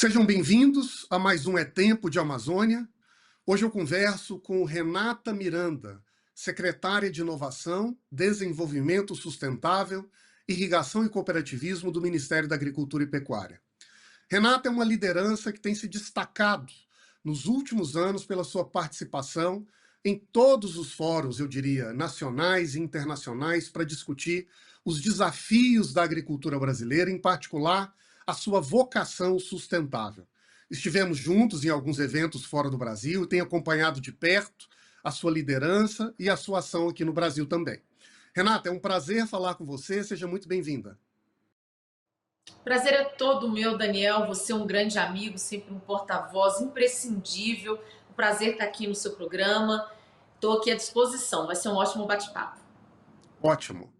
Sejam bem-vindos a mais um É Tempo de Amazônia. Hoje eu converso com Renata Miranda, secretária de Inovação, Desenvolvimento Sustentável, Irrigação e Cooperativismo do Ministério da Agricultura e Pecuária. Renata é uma liderança que tem se destacado nos últimos anos pela sua participação em todos os fóruns, eu diria, nacionais e internacionais, para discutir os desafios da agricultura brasileira, em particular a sua vocação sustentável. Estivemos juntos em alguns eventos fora do Brasil e tenho acompanhado de perto a sua liderança e a sua ação aqui no Brasil também. Renata, é um prazer falar com você, seja muito bem-vinda. Prazer é todo meu, Daniel. Você é um grande amigo, sempre um porta-voz imprescindível. O prazer estar aqui no seu programa. Estou aqui à disposição. Vai ser um ótimo bate-papo. Ótimo.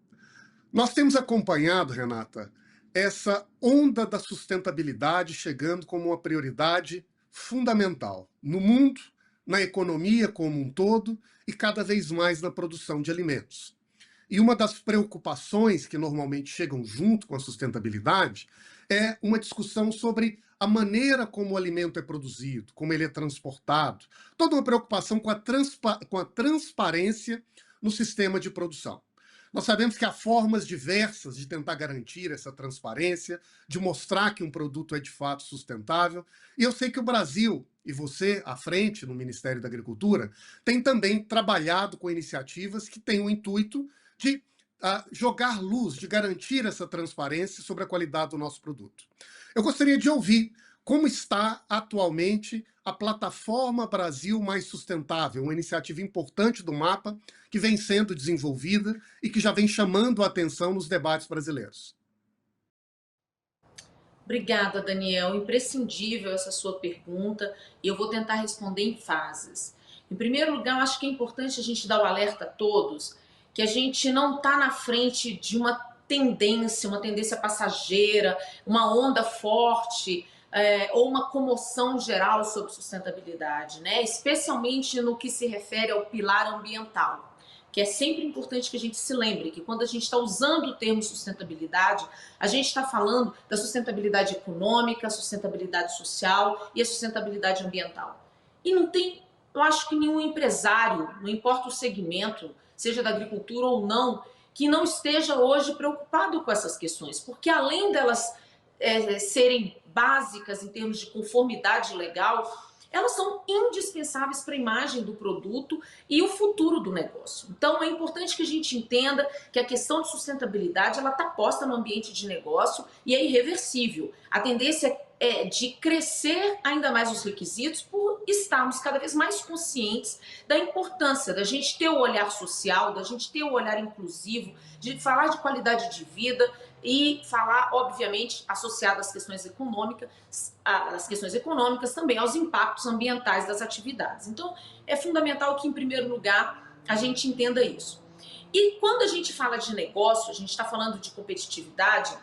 Nós temos acompanhado, Renata, essa onda da sustentabilidade chegando como uma prioridade fundamental no mundo, na economia como um todo e cada vez mais na produção de alimentos. E uma das preocupações que normalmente chegam junto com a sustentabilidade é uma discussão sobre a maneira como o alimento é produzido, como ele é transportado, toda uma preocupação com a transparência no sistema de produção. Nós sabemos que há formas diversas de tentar garantir essa transparência, de mostrar que um produto é de fato sustentável. E eu sei que o Brasil, e você à frente no Ministério da Agricultura, tem também trabalhado com iniciativas que têm o intuito de jogar luz, de garantir essa transparência sobre a qualidade do nosso produto. Eu gostaria de ouvir como está atualmente a plataforma Brasil Mais Sustentável, uma iniciativa importante do MAPA, que vem sendo desenvolvida e que já vem chamando a atenção nos debates brasileiros. Obrigada, Daniel. Imprescindível essa sua pergunta e eu vou tentar responder em fases. Em primeiro lugar, eu acho que é importante a gente dar o alerta a todos que a gente não está na frente de uma tendência passageira, uma onda forte, ou uma comoção geral sobre sustentabilidade, né? Especialmente no que se refere ao pilar ambiental, que é sempre importante que a gente se lembre que quando a gente está usando o termo sustentabilidade, a gente está falando da sustentabilidade econômica, a sustentabilidade social e a sustentabilidade ambiental. E não tem, eu acho que nenhum empresário, não importa o segmento, seja da agricultura ou não, que não esteja hoje preocupado com essas questões, porque além delas serem básicas em termos de conformidade legal, elas são indispensáveis para a imagem do produto e o futuro do negócio. Então é importante que a gente entenda que a questão de sustentabilidade ela está posta no ambiente de negócio e é irreversível. A tendência é de crescer ainda mais os requisitos por estarmos cada vez mais conscientes da importância da gente ter o olhar social, da gente ter o olhar inclusivo, de falar de qualidade de vida e falar, obviamente, associado às questões econômicas também aos impactos ambientais das atividades. Então, é fundamental que, em primeiro lugar, a gente entenda isso. E quando a gente fala de negócio, a gente está falando de competitividade,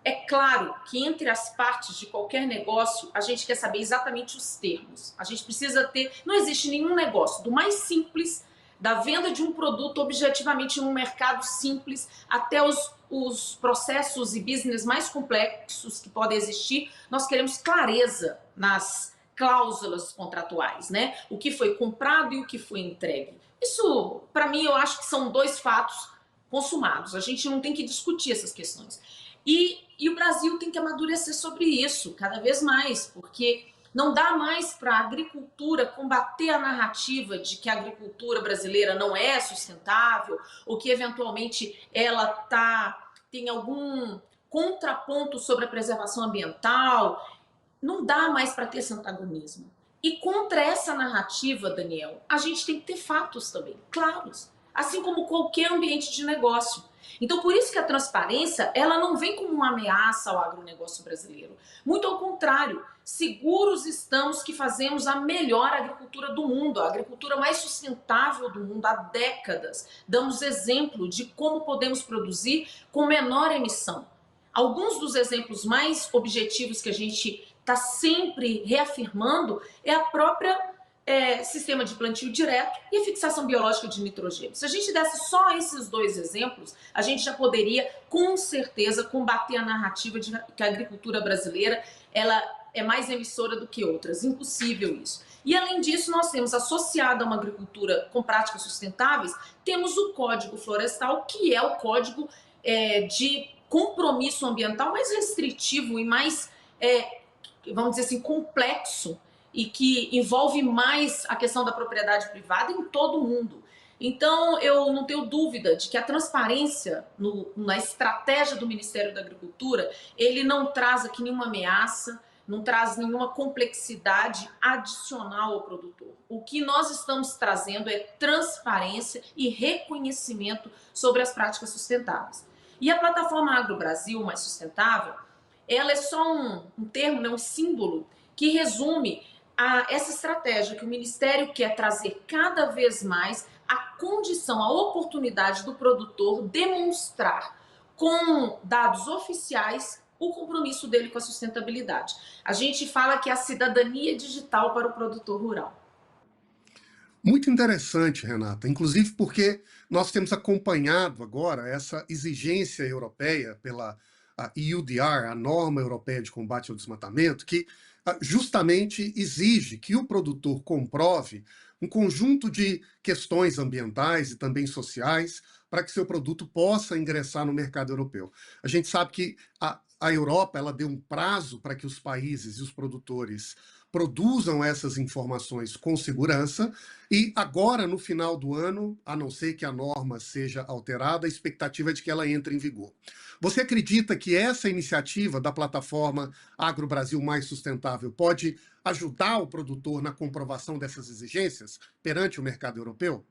é claro que entre as partes de qualquer negócio, a gente quer saber exatamente os termos. A gente precisa ter... Não existe nenhum negócio, do mais simples, da venda de um produto objetivamente num mercado simples, até os processos e business mais complexos que podem existir, nós queremos clareza nas cláusulas contratuais, né? O que foi comprado e o que foi entregue. Isso, para mim, eu acho que são dois fatos consumados. A gente não tem que discutir essas questões. E o Brasil tem que amadurecer sobre isso cada vez mais, porque não dá mais para a agricultura combater a narrativa de que a agricultura brasileira não é sustentável ou que eventualmente ela tem algum contraponto sobre a preservação ambiental. Não dá mais para ter esse antagonismo. E contra essa narrativa, Daniel, a gente tem que ter fatos também, claros, assim como qualquer ambiente de negócio. Então, por isso que a transparência, ela não vem como uma ameaça ao agronegócio brasileiro. Muito ao contrário, seguros estamos que fazemos a melhor agricultura do mundo, a agricultura mais sustentável do mundo há décadas. Damos exemplo de como podemos produzir com menor emissão. Alguns dos exemplos mais objetivos que a gente está sempre reafirmando é a própria sistema de plantio direto e a fixação biológica de nitrogênio. Se a gente desse só esses dois exemplos, a gente já poderia, com certeza, combater a narrativa de que a agricultura brasileira ela é mais emissora do que outras. Impossível isso. E, além disso, nós temos, associado a uma agricultura com práticas sustentáveis, temos o Código Florestal, que é o código de compromisso ambiental mais restritivo e mais, vamos dizer assim, complexo, e que envolve mais a questão da propriedade privada em todo o mundo. Então, eu não tenho dúvida de que a transparência na estratégia do Ministério da Agricultura, ele não traz aqui nenhuma ameaça, não traz nenhuma complexidade adicional ao produtor. O que nós estamos trazendo é transparência e reconhecimento sobre as práticas sustentáveis. E a plataforma Agro Brasil Mais Sustentável, ela é só um termo, né, um símbolo que resume essa estratégia que o Ministério quer trazer cada vez mais a condição, a oportunidade do produtor demonstrar com dados oficiais o compromisso dele com a sustentabilidade. A gente fala que é a cidadania digital para o produtor rural. Muito interessante, Renata, inclusive porque nós temos acompanhado agora essa exigência europeia pela a EUDR, a Norma Europeia de Combate ao Desmatamento, que justamente exige que o produtor comprove um conjunto de questões ambientais e também sociais para que seu produto possa ingressar no mercado europeu. A gente sabe que a Europa ela deu um prazo para que os países e os produtores produzam essas informações com segurança, e agora, no final do ano, a não ser que a norma seja alterada, a expectativa é de que ela entre em vigor. Você acredita que essa iniciativa da plataforma Agro Brasil Mais Sustentável pode ajudar o produtor na comprovação dessas exigências perante o mercado europeu?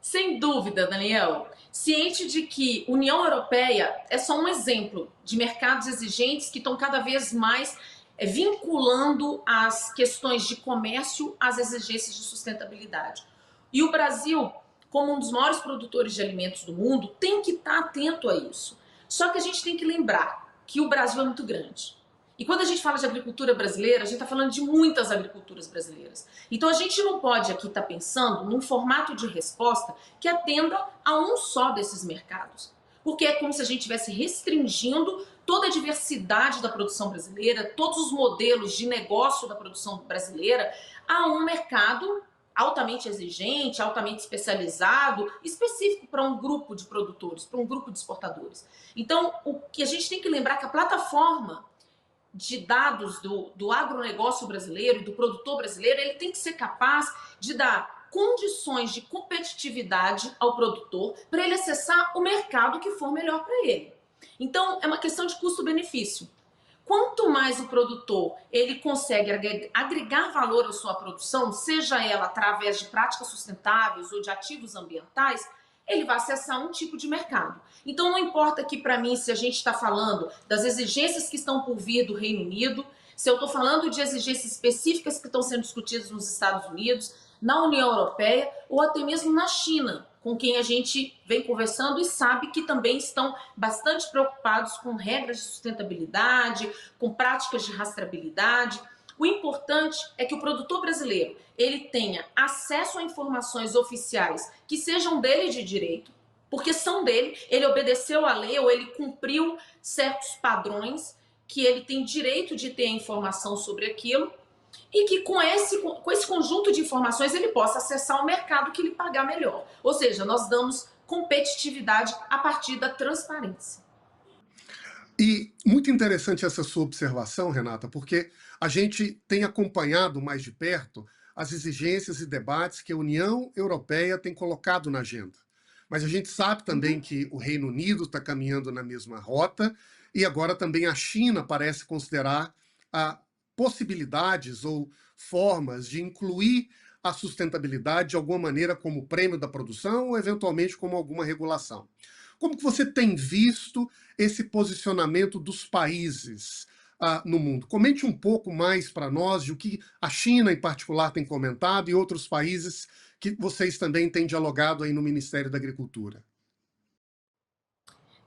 Sem dúvida, Daniel. Ciente de que a União Europeia é só um exemplo de mercados exigentes que estão cada vez mais vinculando as questões de comércio às exigências de sustentabilidade. E o Brasil, como um dos maiores produtores de alimentos do mundo, tem que estar atento a isso. Só que a gente tem que lembrar que o Brasil é muito grande. E quando a gente fala de agricultura brasileira, a gente está falando de muitas agriculturas brasileiras. Então a gente não pode aqui estar pensando num formato de resposta que atenda a um só desses mercados. Porque é como se a gente estivesse restringindo toda a diversidade da produção brasileira, todos os modelos de negócio da produção brasileira a um mercado altamente exigente, altamente especializado, específico para um grupo de produtores, para um grupo de exportadores. Então, o que a gente tem que lembrar é que a plataforma de dados do agronegócio brasileiro, do produtor brasileiro, ele tem que ser capaz de dar condições de competitividade ao produtor para ele acessar o mercado que for melhor para ele. Então, é uma questão de custo-benefício. Quanto mais o produtor ele consegue agregar valor à sua produção, seja ela através de práticas sustentáveis ou de ativos ambientais, ele vai acessar um tipo de mercado. Então não importa aqui para mim se a gente está falando das exigências que estão por vir do Reino Unido, se eu estou falando de exigências específicas que estão sendo discutidas nos Estados Unidos, na União Europeia ou até mesmo na China, com quem a gente vem conversando e sabe que também estão bastante preocupados com regras de sustentabilidade, com práticas de rastreabilidade. O importante é que o produtor brasileiro ele tenha acesso a informações oficiais que sejam dele de direito, porque são dele, ele obedeceu à lei ou ele cumpriu certos padrões que ele tem direito de ter a informação sobre aquilo, e que com esse conjunto de informações ele possa acessar o mercado que lhe pagar melhor. Ou seja, nós damos competitividade a partir da transparência. E muito interessante essa sua observação, Renata, porque a gente tem acompanhado mais de perto as exigências e debates que a União Europeia tem colocado na agenda. Mas a gente sabe também que o Reino Unido está caminhando na mesma rota, e agora também a China parece considerar possibilidades ou formas de incluir a sustentabilidade de alguma maneira como prêmio da produção ou eventualmente como alguma regulação. Como que você tem visto esse posicionamento dos países no mundo? Comente um pouco mais para nós de o que a China, em particular, tem comentado e outros países que vocês também têm dialogado aí no Ministério da Agricultura.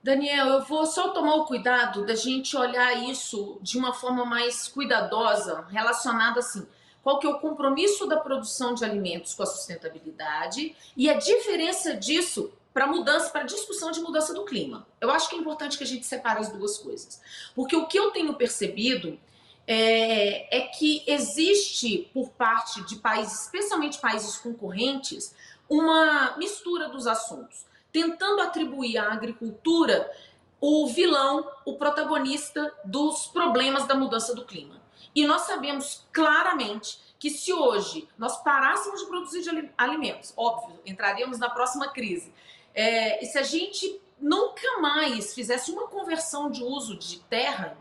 Daniel, eu vou só tomar o cuidado da gente olhar isso de uma forma mais cuidadosa, relacionada assim. qual que é o compromisso da produção de alimentos com a sustentabilidade e a diferença disso para mudança, para discussão de mudança do clima. Eu acho que é importante que a gente separe as duas coisas, porque o que eu tenho percebido é que existe por parte de países, especialmente países concorrentes, uma mistura dos assuntos, tentando atribuir à agricultura o vilão, o protagonista dos problemas da mudança do clima. E nós sabemos claramente que se hoje nós parássemos de produzir alimentos, óbvio, entraríamos na próxima crise. E se a gente nunca mais fizesse uma conversão de uso de terra,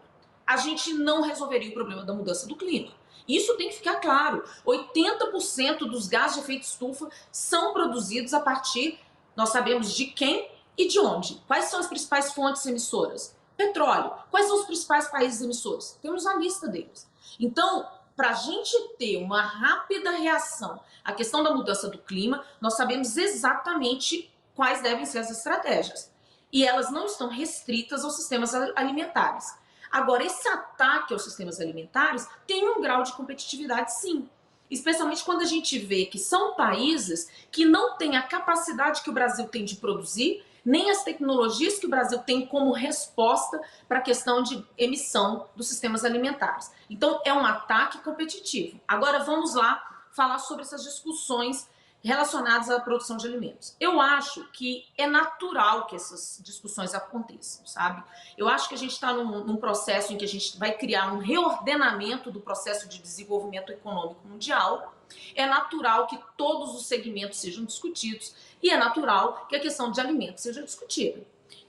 a gente não resolveria o problema da mudança do clima. Isso tem que ficar claro. 80% dos gases de efeito estufa são produzidos a partir, nós sabemos de quem e de onde. Quais são as principais fontes emissoras? Petróleo. Quais são os principais países emissores? Temos a lista deles. Então, para a gente ter uma rápida reação à questão da mudança do clima, nós sabemos exatamente quais devem ser as estratégias. E elas não estão restritas aos sistemas alimentares. Agora, esse ataque aos sistemas alimentares tem um grau de competitividade, sim. Especialmente quando a gente vê que são países que não têm a capacidade que o Brasil tem de produzir, nem as tecnologias que o Brasil tem como resposta para a questão de emissão dos sistemas alimentares. Então, é um ataque competitivo. Agora, vamos lá falar sobre essas discussões relacionadas à produção de alimentos. Eu acho que é natural que essas discussões aconteçam, sabe? Eu acho que a gente está num processo em que a gente vai criar um reordenamento do processo de desenvolvimento econômico mundial. É natural que todos os segmentos sejam discutidos e é natural que a questão de alimentos seja discutida.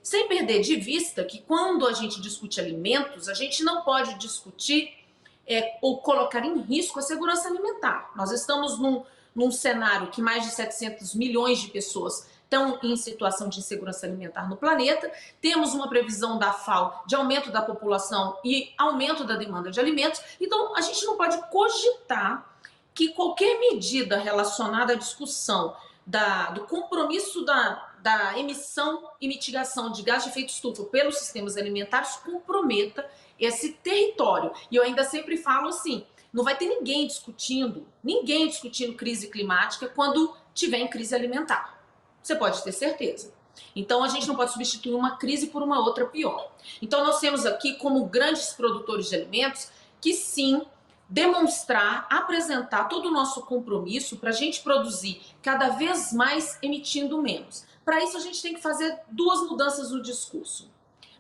Sem perder de vista que quando a gente discute alimentos, a gente não pode discutir ou colocar em risco a segurança alimentar. Nós estamos num cenário que mais de 700 milhões de pessoas estão em situação de insegurança alimentar no planeta. Temos uma previsão da FAO de aumento da população e aumento da demanda de alimentos. Então, a gente não pode cogitar que qualquer medida relacionada à discussão do compromisso da emissão e mitigação de gás de efeito estufa pelos sistemas alimentares comprometa esse território. E eu ainda sempre falo assim, não vai ter ninguém discutindo crise climática quando tiver em crise alimentar. Você pode ter certeza. Então, a gente não pode substituir uma crise por uma outra pior. Então, nós temos aqui, como grandes produtores de alimentos, que sim, demonstrar, apresentar todo o nosso compromisso para a gente produzir cada vez mais emitindo menos. Para isso, a gente tem que fazer duas mudanças no discurso.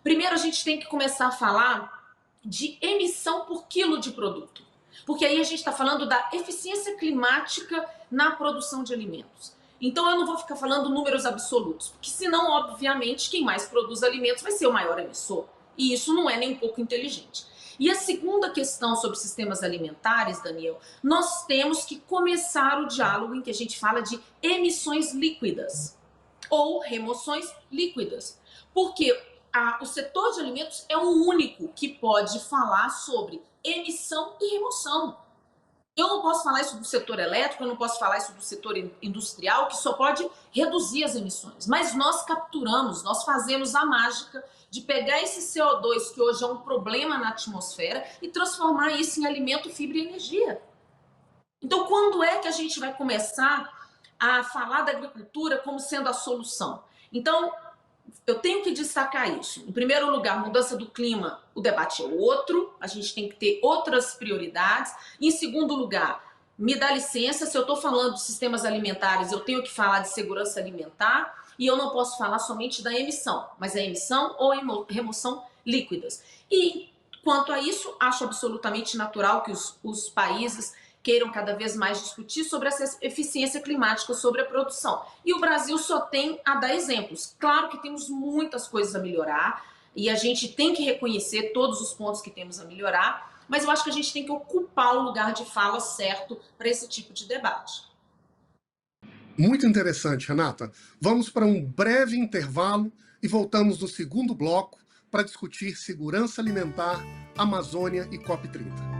Primeiro, a gente tem que começar a falar de emissão por quilo de produto. Porque aí a gente está falando da eficiência climática na produção de alimentos. Então eu não vou ficar falando números absolutos, porque senão, obviamente, quem mais produz alimentos vai ser o maior emissor. E isso não é nem um pouco inteligente. E a segunda questão sobre sistemas alimentares, Daniel, nós temos que começar o diálogo em que a gente fala de emissões líquidas ou remoções líquidas. Porque o setor de alimentos é o único que pode falar sobre emissão e remoção. Eu não posso falar isso do setor elétrico, eu não posso falar isso do setor industrial, que só pode reduzir as emissões. Mas nós capturamos, nós fazemos a mágica de pegar esse CO2, que hoje é um problema na atmosfera, e transformar isso em alimento, fibra e energia. Então, quando é que a gente vai começar a falar da agricultura como sendo a solução? Então, eu tenho que destacar isso. Em primeiro lugar, mudança do clima, o debate é outro, a gente tem que ter outras prioridades. Em segundo lugar, me dá licença, se eu estou falando de sistemas alimentares, eu tenho que falar de segurança alimentar e eu não posso falar somente da emissão, mas é emissão ou remoção líquidas. E quanto a isso, acho absolutamente natural que os países queiram cada vez mais discutir sobre essa eficiência climática sobre a produção. E o Brasil só tem a dar exemplos. Claro que temos muitas coisas a melhorar e a gente tem que reconhecer todos os pontos que temos a melhorar, mas eu acho que a gente tem que ocupar o lugar de fala certo para esse tipo de debate. Muito interessante, Renata. Vamos para um breve intervalo e voltamos no segundo bloco para discutir segurança alimentar, Amazônia e COP30.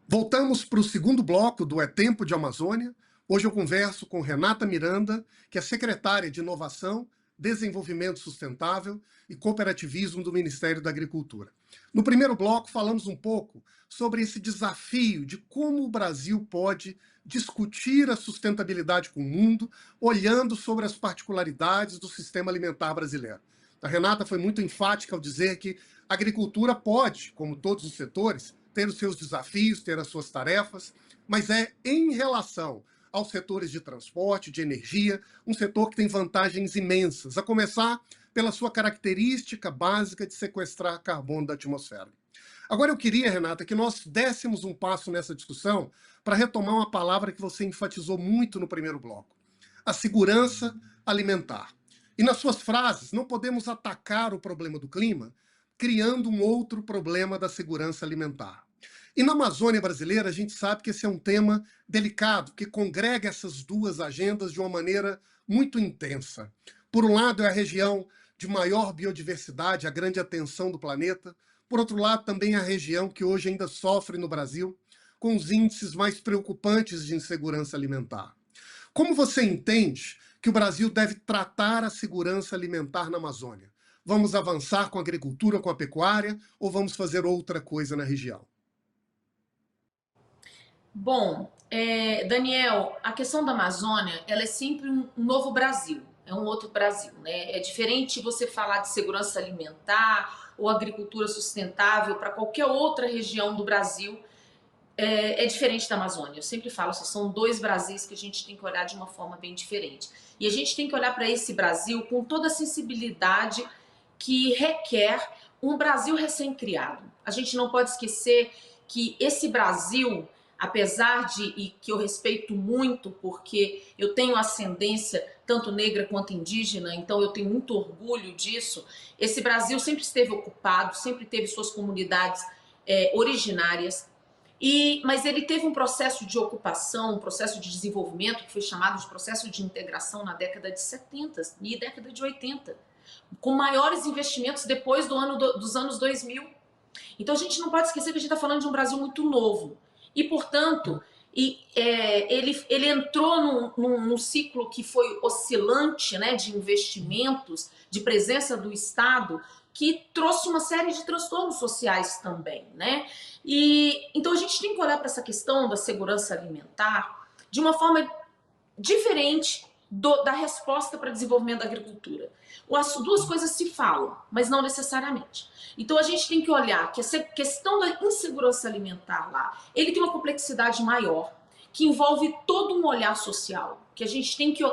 Voltamos para o segundo bloco do É Tempo de Amazônia. Hoje eu converso com Renata Miranda, que é secretária de Inovação Desenvolvimento Sustentável e Cooperativismo do Ministério da Agricultura. No primeiro bloco, falamos um pouco sobre esse desafio de como o Brasil pode discutir a sustentabilidade com o mundo, olhando sobre as particularidades do sistema alimentar brasileiro. A Renata foi muito enfática ao dizer que a agricultura pode, como todos os setores, ter os seus desafios, ter as suas tarefas, mas é em relação aos setores de transporte, de energia, um setor que tem vantagens imensas, a começar pela sua característica básica de sequestrar carbono da atmosfera. Agora eu queria, Renata, que nós dessemos um passo nessa discussão para retomar uma palavra que você enfatizou muito no primeiro bloco: a segurança alimentar. E nas suas frases, não podemos atacar o problema do clima criando um outro problema da segurança alimentar. E na Amazônia brasileira, a gente sabe que esse é um tema delicado, que congrega essas duas agendas de uma maneira muito intensa. Por um lado, é a região de maior biodiversidade, a grande atenção do planeta. Por outro lado, também é a região que hoje ainda sofre no Brasil com os índices mais preocupantes de insegurança alimentar. Como você entende que o Brasil deve tratar a segurança alimentar na Amazônia? Vamos avançar com a agricultura, com a pecuária, ou vamos fazer outra coisa na região? Bom, Daniel, a questão da Amazônia, ela é sempre um novo Brasil, é um outro Brasil, né? É diferente você falar de segurança alimentar ou agricultura sustentável para qualquer outra região do Brasil, é diferente da Amazônia. Eu sempre falo, são dois Brasis que a gente tem que olhar de uma forma bem diferente. E a gente tem que olhar para esse Brasil com toda a sensibilidade que requer um Brasil recém-criado. A gente não pode esquecer que esse Brasil, apesar de, e que eu respeito muito, porque eu tenho ascendência tanto negra quanto indígena, então eu tenho muito orgulho disso, esse Brasil sempre esteve ocupado, sempre teve suas comunidades originárias, mas ele teve um processo de ocupação, um processo de desenvolvimento que foi chamado de processo de integração na década de 70 e década de 80, com maiores investimentos depois dos anos 2000. Então a gente não pode esquecer que a gente está falando de um Brasil muito novo. E, portanto, ele entrou num ciclo que foi oscilante, né, de investimentos, de presença do Estado, que trouxe uma série de transtornos sociais também, né? Então a gente tem que olhar para essa questão da segurança alimentar de uma forma diferente da resposta para desenvolvimento da agricultura. As duas coisas se falam, mas não necessariamente. Então a gente tem que olhar que essa questão da insegurança alimentar lá, ele tem uma complexidade maior, que envolve todo um olhar social, que a gente tem que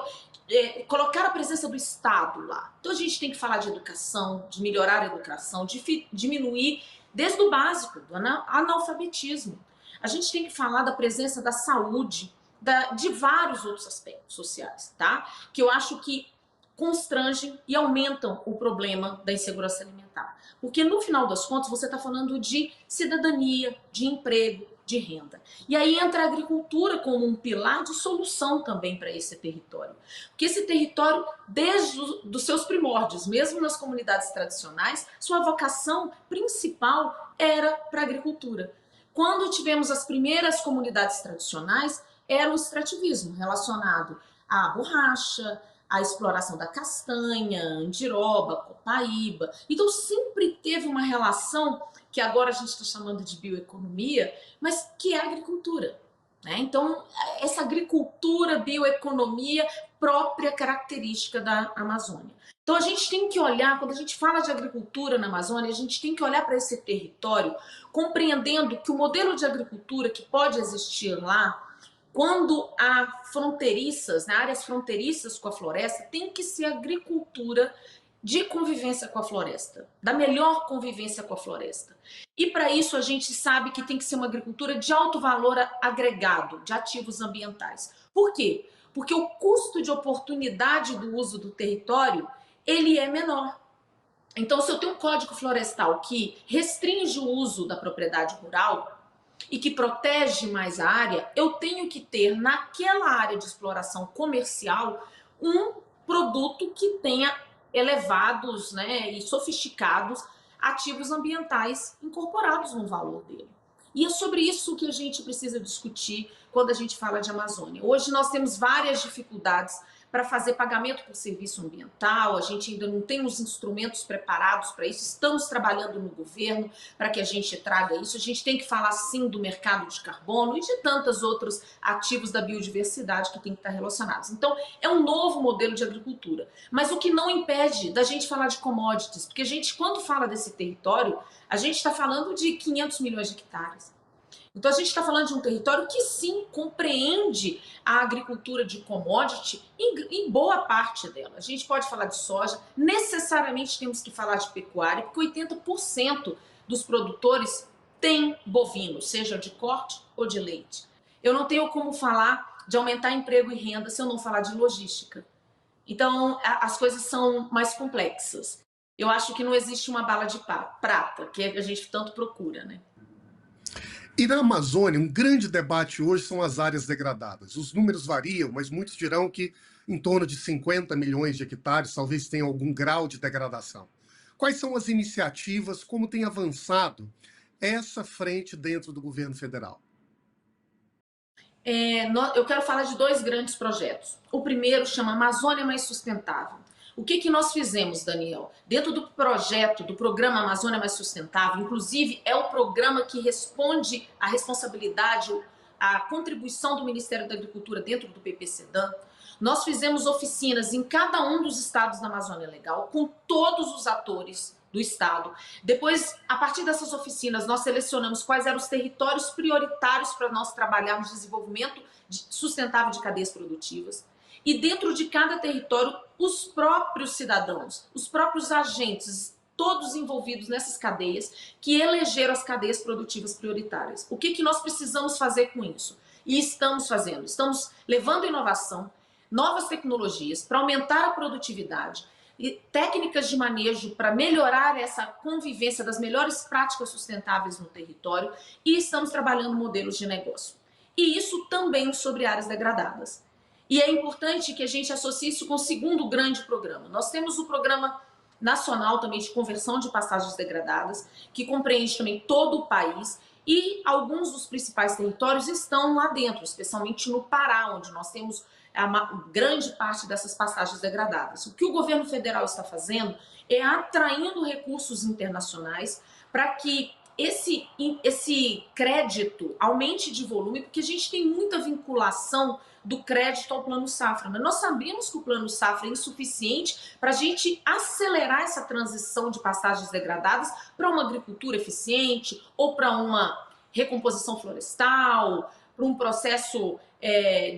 colocar a presença do Estado lá. Então a gente tem que falar de educação, de melhorar a educação, de diminuir desde o básico, do analfabetismo. A gente tem que falar da presença da saúde, de vários outros aspectos sociais, tá? Que eu acho que constrangem e aumentam o problema da insegurança alimentar. Porque, no final das contas, você está falando de cidadania, de emprego, de renda. E aí entra a agricultura como um pilar de solução também para esse território. Porque esse território, desde os seus primórdios, mesmo nas comunidades tradicionais, sua vocação principal era para a agricultura. Quando tivemos as primeiras comunidades tradicionais, era o extrativismo relacionado à borracha, à exploração da castanha, andiroba, copaíba. Então sempre teve uma relação que agora a gente está chamando de bioeconomia, mas que é a agricultura, né? Então essa agricultura, bioeconomia, própria característica da Amazônia. Então a gente tem que olhar, quando a gente fala de agricultura na Amazônia, a gente tem que olhar para esse território compreendendo que o modelo de agricultura que pode existir lá, quando há fronteiriças, né, áreas fronteiriças com a floresta, tem que ser agricultura de convivência com a floresta, da melhor convivência com a floresta. E para isso a gente sabe que tem que ser uma agricultura de alto valor agregado, de ativos ambientais. Por quê? Porque o custo de oportunidade do uso do território, ele é menor. Então, se eu tenho um código florestal que restringe o uso da propriedade rural, e que protege mais a área, eu tenho que ter naquela área de exploração comercial um produto que tenha elevados, né, e sofisticados ativos ambientais incorporados no valor dele. E é sobre isso que a gente precisa discutir quando a gente fala de Amazônia. Hoje nós temos várias dificuldades para fazer pagamento por serviço ambiental, a gente ainda não tem os instrumentos preparados para isso, estamos trabalhando no governo para que a gente traga isso, a gente tem que falar sim do mercado de carbono e de tantos outros ativos da biodiversidade que tem que estar relacionados. Então, é um novo modelo de agricultura, mas o que não impede da gente falar de commodities, porque a gente, quando fala desse território, a gente está falando de 500 milhões de hectares. Então, a gente está falando de um território que, sim, compreende a agricultura de commodity em boa parte dela. A gente pode falar de soja, necessariamente temos que falar de pecuária, porque 80% dos produtores têm bovino, seja de corte ou de leite. Eu não tenho como falar de aumentar emprego e renda se eu não falar de logística. Então, as coisas são mais complexas. Eu acho que não existe uma bala de prata, que a gente tanto procura, né? E na Amazônia, um grande debate hoje são as áreas degradadas. Os números variam, mas muitos dirão que em torno de 50 milhões de hectares talvez tenha algum grau de degradação. Quais são as iniciativas, como tem avançado essa frente dentro do governo federal? Eu quero falar de dois grandes projetos. O primeiro chama Amazônia Mais Sustentável. O que nós fizemos, Daniel? Dentro do projeto, do programa Amazônia Mais Sustentável, inclusive é o programa que responde à responsabilidade, à contribuição do Ministério da Agricultura dentro do PPCDAN, nós fizemos oficinas em cada um dos estados da Amazônia Legal, com todos os atores do estado. Depois, a partir dessas oficinas, nós selecionamos quais eram os territórios prioritários para nós trabalharmos desenvolvimento sustentável de cadeias produtivas. E dentro de cada território, os próprios cidadãos, os próprios agentes, todos envolvidos nessas cadeias, que elegeram as cadeias produtivas prioritárias. O que nós precisamos fazer com isso? E estamos fazendo. Estamos levando inovação, novas tecnologias para aumentar a produtividade e técnicas de manejo para melhorar essa convivência das melhores práticas sustentáveis no território, e estamos trabalhando modelos de negócio. E isso também sobre áreas degradadas. E é importante que a gente associe isso com o segundo grande programa. Nós temos o Programa Nacional também de Conversão de Pastagens Degradadas, que compreende também todo o país, e alguns dos principais territórios estão lá dentro, especialmente no Pará, onde nós temos a grande parte dessas pastagens degradadas. O que o governo federal está fazendo é atraindo recursos internacionais para que esse crédito aumente de volume, porque a gente tem muita vinculação do crédito ao Plano Safra. Mas nós sabemos que o Plano Safra é insuficiente para a gente acelerar essa transição de pastagens degradadas para uma agricultura eficiente ou para uma recomposição florestal, para um processo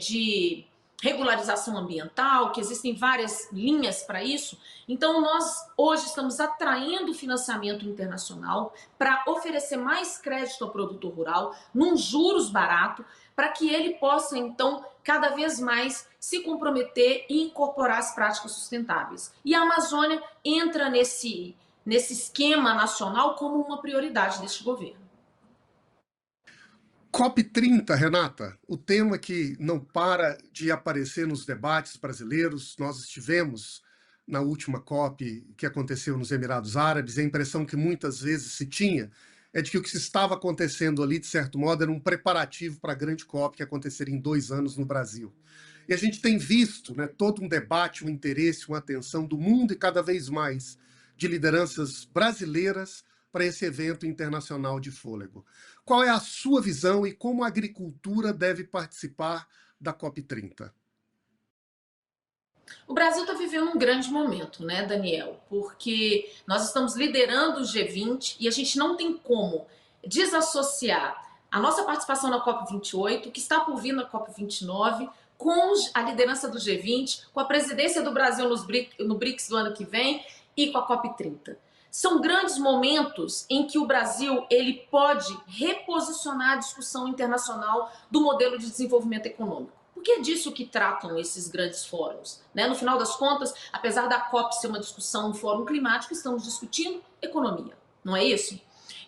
de regularização ambiental, que existem várias linhas para isso. Então, nós hoje estamos atraindo financiamento internacional para oferecer mais crédito ao produtor rural, num juros barato, para que ele possa, então, cada vez mais se comprometer e incorporar as práticas sustentáveis. E a Amazônia entra nesse esquema nacional como uma prioridade deste governo. COP30, Renata, o tema que não para de aparecer nos debates brasileiros. Nós estivemos na última COP que aconteceu nos Emirados Árabes, e a impressão que muitas vezes se tinha é de que o que se estava acontecendo ali, de certo modo, era um preparativo para a grande COP que aconteceria em 2 anos no Brasil. E a gente tem visto, né, todo um debate, um interesse, uma atenção do mundo e cada vez mais de lideranças brasileiras para esse evento internacional de fôlego. Qual é a sua visão e como a agricultura deve participar da COP30? O Brasil está vivendo um grande momento, né, Daniel? Porque nós estamos liderando o G20 e a gente não tem como desassociar a nossa participação na COP28, que está por vir na COP29, com a liderança do G20, com a presidência do Brasil no BRICS do ano que vem e com a COP30. São grandes momentos em que o Brasil ele pode reposicionar a discussão internacional do modelo de desenvolvimento econômico. Porque é disso que tratam esses grandes fóruns, né? No final das contas, apesar da COP ser uma discussão, um fórum climático, estamos discutindo economia, não é isso?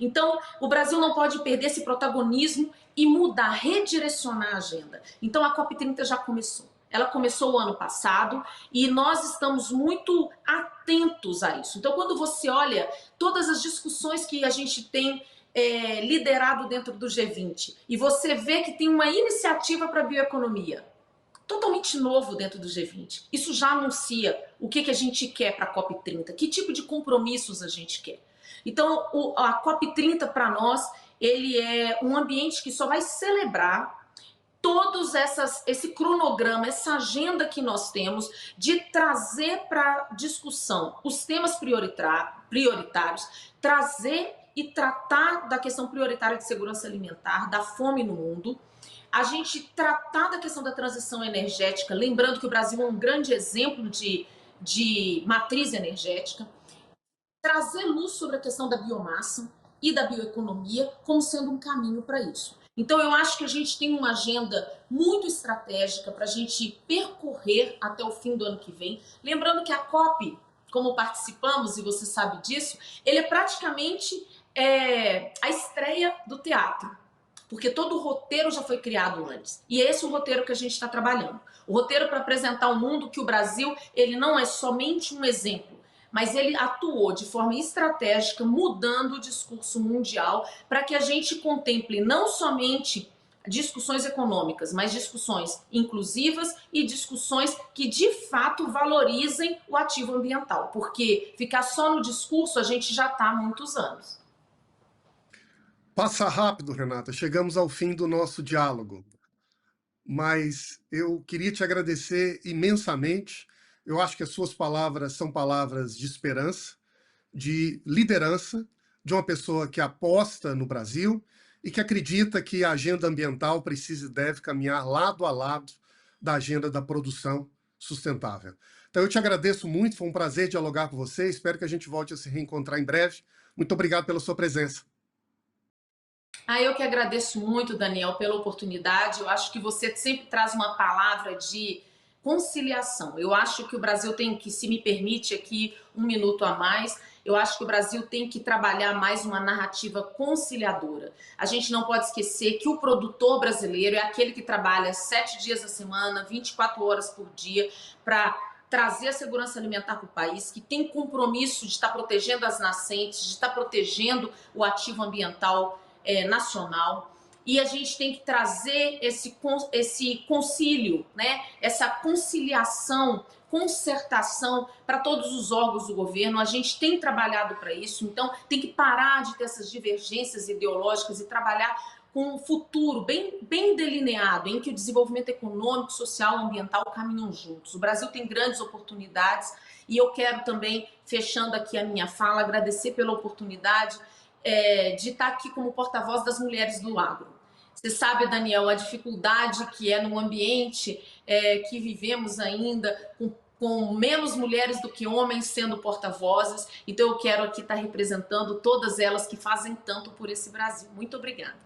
Então, o Brasil não pode perder esse protagonismo e mudar, redirecionar a agenda. Então, a COP30 já começou. Ela começou o ano passado e nós estamos muito atentos a isso. Então, quando você olha todas as discussões que a gente tem liderado dentro do G20 e você vê que tem uma iniciativa para a bioeconomia, totalmente novo dentro do G20. Isso já anuncia o que a gente quer para a COP30, que tipo de compromissos a gente quer. Então, a COP30 para nós, ele é um ambiente que só vai celebrar todos esse cronograma, essa agenda que nós temos de trazer para discussão os temas prioritários, trazer e tratar da questão prioritária de segurança alimentar, da fome no mundo, a gente tratar da questão da transição energética, lembrando que o Brasil é um grande exemplo de matriz energética, trazer luz sobre a questão da biomassa e da bioeconomia como sendo um caminho para isso. Então, eu acho que a gente tem uma agenda muito estratégica para a gente percorrer até o fim do ano que vem. Lembrando que a COP, como participamos, e você sabe disso, ele é praticamente a estreia do teatro, porque todo o roteiro já foi criado antes. E é esse o roteiro que a gente está trabalhando. O roteiro para apresentar ao mundo que o Brasil ele não é somente um exemplo, mas ele atuou de forma estratégica, mudando o discurso mundial para que a gente contemple não somente discussões econômicas, mas discussões inclusivas e discussões que de fato valorizem o ativo ambiental, porque ficar só no discurso a gente já está há muitos anos. Passa rápido, Renata. Chegamos ao fim do nosso diálogo, mas eu queria te agradecer imensamente. Eu acho que as suas palavras são palavras de esperança, de liderança, de uma pessoa que aposta no Brasil e que acredita que a agenda ambiental precisa e deve caminhar lado a lado da agenda da produção sustentável. Então, eu te agradeço muito, foi um prazer dialogar com você, espero que a gente volte a se reencontrar em breve. Muito obrigado pela sua presença. Eu que agradeço muito, Daniel, pela oportunidade. Eu acho que você sempre traz uma palavra de conciliação. Eu acho que o Brasil tem que, se me permite aqui um minuto a mais, eu acho que o Brasil tem que trabalhar mais uma narrativa conciliadora. A gente não pode esquecer que o produtor brasileiro é aquele que trabalha 7 dias a semana, 24 horas por dia, para trazer a segurança alimentar para o país, que tem compromisso de estar protegendo as nascentes, de estar protegendo o ativo ambiental nacional, e a gente tem que trazer esse concílio, né? Essa conciliação, concertação para todos os órgãos do governo. A gente tem trabalhado para isso, então tem que parar de ter essas divergências ideológicas e trabalhar com um futuro bem delineado, em que o desenvolvimento econômico, social e ambiental caminham juntos. O Brasil tem grandes oportunidades e eu quero também, fechando aqui a minha fala, agradecer pela oportunidade de estar aqui como porta-voz das mulheres do agro. Você sabe, Daniel, a dificuldade que é no ambiente que vivemos ainda, com menos mulheres do que homens sendo porta-vozes. Então eu quero aqui estar representando todas elas que fazem tanto por esse Brasil. Muito obrigada.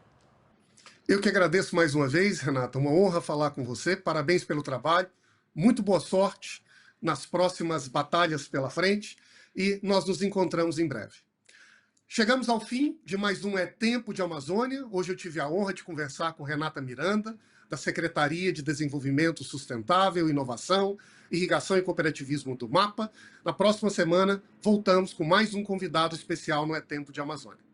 Eu que agradeço mais uma vez, Renata. Uma honra falar com você. Parabéns pelo trabalho. Muito boa sorte nas próximas batalhas pela frente e nós nos encontramos em breve. Chegamos ao fim de mais um É Tempo de Amazônia. Hoje eu tive a honra de conversar com Renata Miranda, da Secretaria de Desenvolvimento Sustentável, Inovação, Irrigação e Cooperativismo do MAPA. Na próxima semana, voltamos com mais um convidado especial no É Tempo de Amazônia.